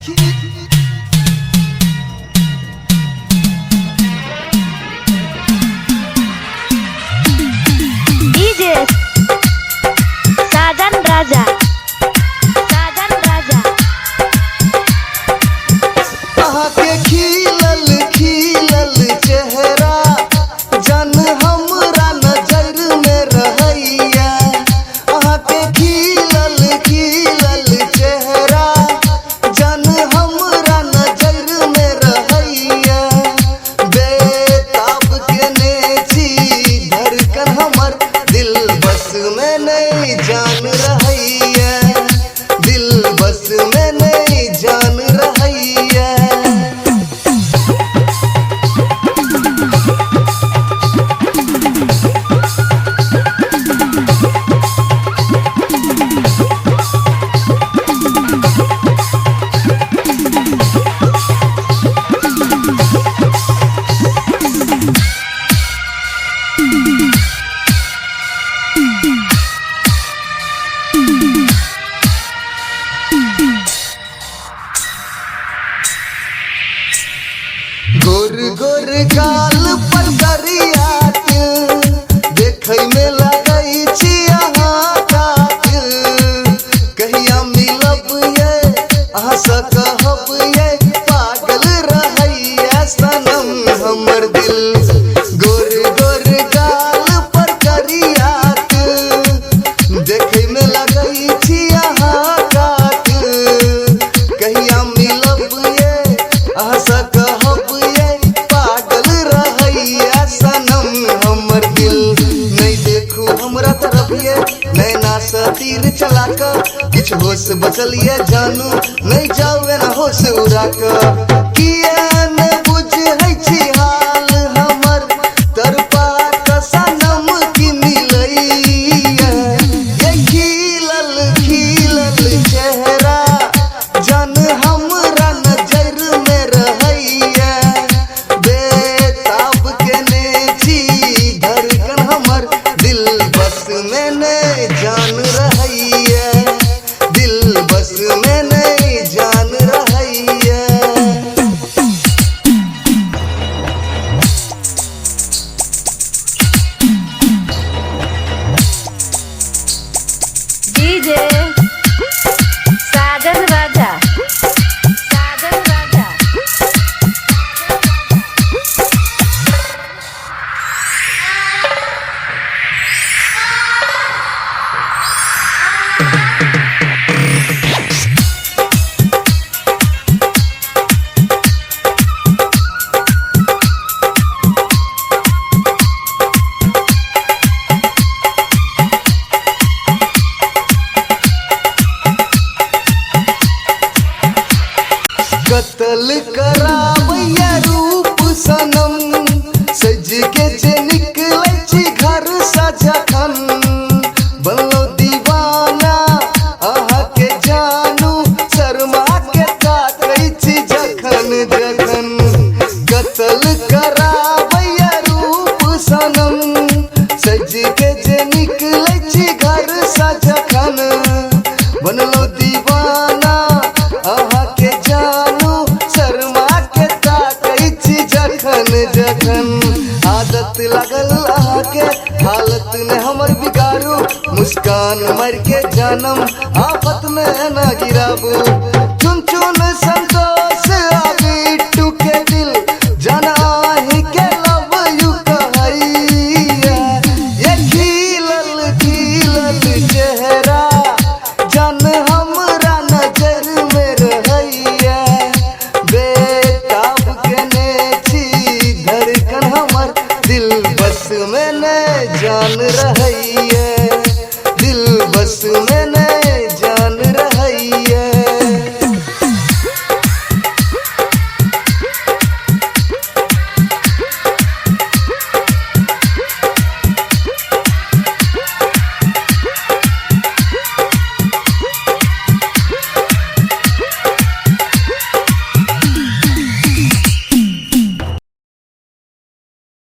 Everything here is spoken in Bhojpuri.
DJ Sadan Raja के खिलल खिलल चेहरा जन हमरा नजर में रहैया। अहाँ के खिलल खिलल चेहरा जन हमरा नजर में रहैया। बेताब के नेची धड़कन हमर दिल बस में नहीं जान रहैया। दिल बस में नहीं जान रहैया। गोर गोर गाल पर करिया देखै में लगै छी अहाँ कात। कहिया मिलब ये अहाँ से कहब ये पागल रहैया सनम हमर दिल। गोर गोर गाल पर करिया देखै में लगै छी अहाँ कात। कहिया मिलब ये अहाँ से कहब ये पागल रहैया सनम हमर दिल। नहीं देखू हमरा तरफ ये नैना से तीर चला कर किछ होश बचल ये जानू नहीं जावे ना होश उड़ा कर। किया ने बुझै छी हाल हमर तरपा का सनम की मिलैया। ये खिलल खिलल चेहरा जन हमरा नजर में रहैया। बेताब के नेची धड़कन हमर दिल बस में नहीं जान रहैया। दिल बस में नहीं जान रहैया। DJ Sadan Raja कत्ल कराबैया रूप सनम सज के जे निकलै छी घर से जखन। बनलो दीवाना अहाँ के जानू शर्मा के ताकै छी जखन जखन। कत्ल कराबैया रूप सनम सज के जे निकलै छी घर से जखन। बनलो दीवाना अहाँ के जानू शर्मा के ताकै छी जखन जखन। आदत लगल अहाँ के हालत ने हमर बिगाड़ू। मुस्कान मर के जानम आफत में न गिराबू।